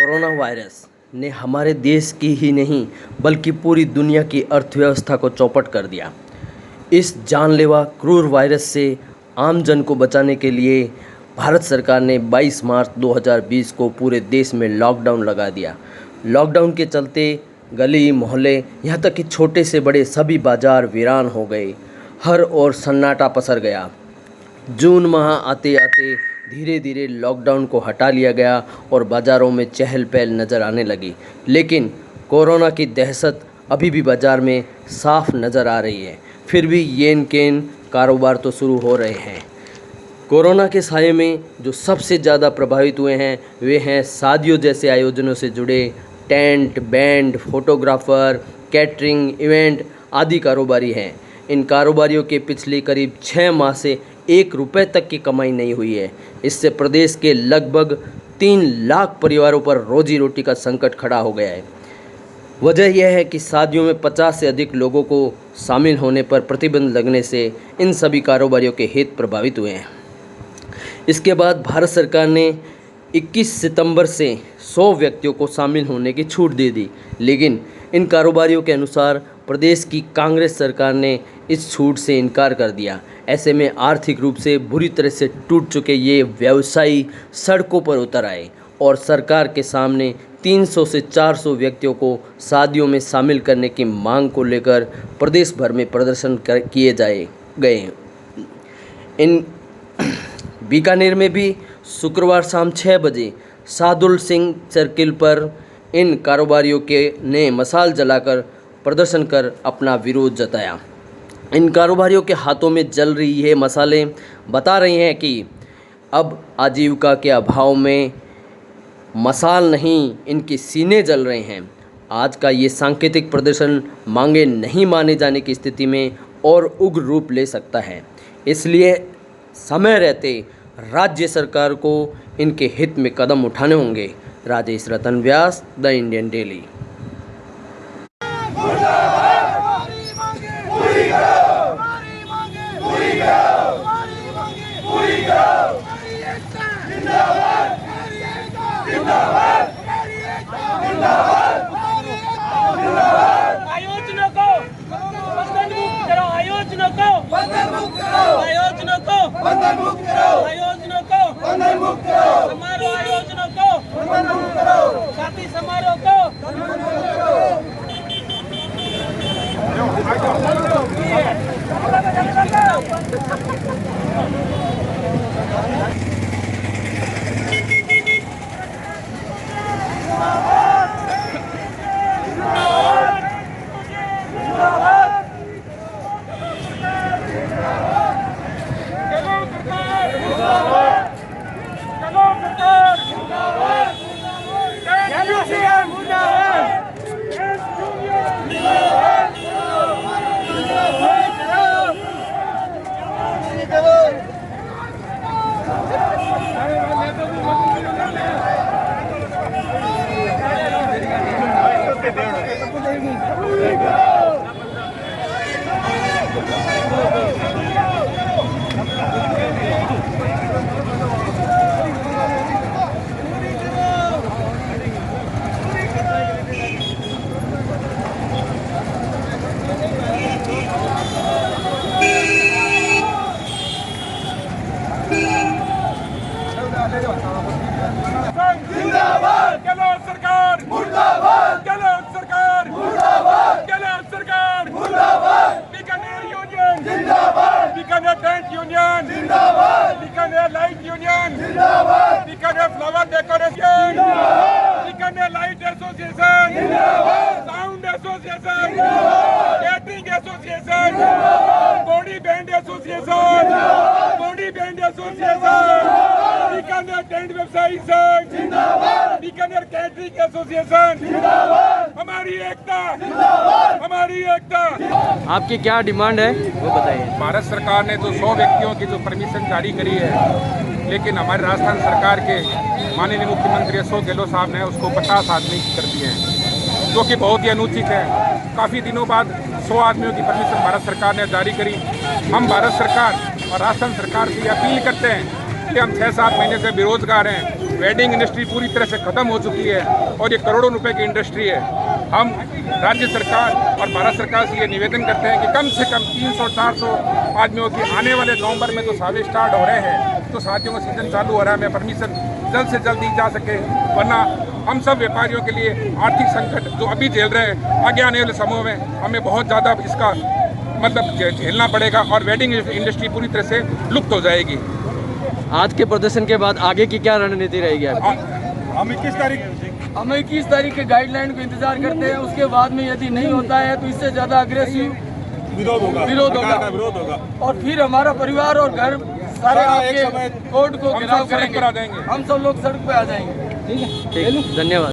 Corona virus ने हमारे देश की ही नहीं बल्कि पूरी दुनिया की अर्थव्यवस्था को चौपट कर दिया। इस जानलेवा क्रूर वायरस से आम जन को बचाने के लिए भारत सरकार ने 22 मार्च 2020 को पूरे देश में लॉकडाउन लगा दिया। लॉकडाउन के चलते गली मोहल्ले यहाँ तक कि छोटे से बड़े सभी बाजार वीरान हो गए। हर ओर सन्नाटा पसर गया। जून माह आते आते धीरे धीरे लॉकडाउन को हटा लिया गया और बाज़ारों में चहल पहल नज़र आने लगी। लेकिन कोरोना की दहशत अभी भी बाज़ार में साफ नज़र आ रही है। फिर भी येन केन कारोबार तो शुरू हो रहे हैं। कोरोना के साये में जो सबसे ज़्यादा प्रभावित हुए हैं वे हैं शादियों जैसे आयोजनों से जुड़े tent, band, photographer, catering, event आदि कारोबारी हैं। इन कारोबारियों के पिछले करीब 6 माह से 1 रुपये तक की कमाई नहीं हुई है। इससे प्रदेश के लगभग 3 लाख परिवारों पर रोजी रोटी का संकट खड़ा हो गया है। वजह यह है कि शादियों में 50 से अधिक लोगों को शामिल होने पर प्रतिबंध लगने से इन सभी कारोबारियों के हित प्रभावित हुए हैं। इसके बाद भारत सरकार ने 21 सितंबर से 100 व्यक्तियों को शामिल होने की छूट दे दी। लेकिन इन कारोबारियों के अनुसार प्रदेश की कांग्रेस सरकार ने इस छूट से इनकार कर दिया। ऐसे में आर्थिक रूप से बुरी तरह से टूट चुके ये व्यवसायी सड़कों पर उतर आए और सरकार के सामने 300 से 400 व्यक्तियों को शादियों में शामिल करने की मांग को लेकर प्रदेश भर में प्रदर्शन किए गए। इन बीकानेर में भी शुक्रवार शाम 6 बजे सादुल सिंह सर्किल पर इन कारोबारियों ने मशाल जलाकर प्रदर्शन कर अपना विरोध जताया। इन कारोबारियों के हाथों में जल रही ये मशालें बता रही हैं कि अब आजीविका के अभाव में मशाल नहीं, इनके सीने जल रहे हैं। आज का ये सांकेतिक प्रदर्शन मांगे नहीं माने जाने की स्थिति में और उग्र रूप ले सकता है। इसलिए समय रहते राज्य सरकार को इनके हित में कदम उठाने होंगे। राजेश रतन व्यास, द इंडियन डेली। समारोह को जिंदाबाद गलत सरकार मुर्दाबाद, गलत सरकार मुर्दाबाद, गलत सरकार मुर्दाबाद। बीकानेर यूनियन जिंदाबाद, बीकानेर टेंट यूनियन जिंदाबाद, बीकानेर लाइट यूनियन जिंदाबाद, बीकानेर फ्लावर डेकोरेशन जिंदाबाद, बीकानेर लाइट एसोसिएशन जिंदाबाद, साउंड एसोसिएशन जिंदाबाद, कैटरिंग एसोसिएशन जिंदाबाद, बॉडी बैंड एसोसिएशन जिंदाबाद, body band association, Bikaner tent व्यवसायी संघ जिंदाबाद, बीकानेर कैटरिंग एसोसिएशन जिंदाबाद। हमारी एकता जिंदाबाद, हमारी एकता। आपकी क्या डिमांड है वो बताइए। भारत सरकार ने तो 100 व्यक्तियों की जो परमिशन जारी करी है, लेकिन हमारी राजस्थान सरकार के माननीय मुख्यमंत्री अशोक गहलोत साहब ने उसको 50 आदमी कर दिए हैं, जो कि बहुत ही अनुचित है। काफ़ी दिनों बाद 100 आदमियों की परमिशन भारत सरकार ने जारी करी। हम भारत सरकार और राजस्थान सरकार से अपील करते हैं कि हम 6-7 महीने से बेरोजगार हैं, वेडिंग इंडस्ट्री पूरी तरह से ख़त्म हो चुकी है और ये करोड़ों रुपए की इंडस्ट्री है। हम राज्य सरकार और भारत सरकार से ये निवेदन करते हैं कि कम से कम 300-400 आदमियों की आने वाले नवंबर में तो शादी स्टार्ट हो रहे हैं, तो शादियों का सीजन चालू हो रहा है, हमें परमिशन जल्द से जल्द दी जा सके, वरना हम सब व्यापारियों के लिए आर्थिक संकट जो अभी झेल रहे हैं, आगे आने वाले समय में हमें बहुत ज़्यादा इसका मतलब झेलना पड़ेगा और वेडिंग इंडस्ट्री पूरी तरह से लुप्त हो जाएगी। आज के प्रदर्शन के बाद आगे की क्या रणनीति रहेगी आपकी? हम 21 तारीख के गाइडलाइन को इंतजार करते हैं। उसके बाद में यदि नहीं होता है तो इससे ज़्यादा अग्रेसिव विरोध होगा और फिर हमारा परिवार और घर सारे आपके कोर्ट को घेराव करेंगे। हम सब लोग सड़क पे आ जाएंगे। ठीक है, धन्यवाद।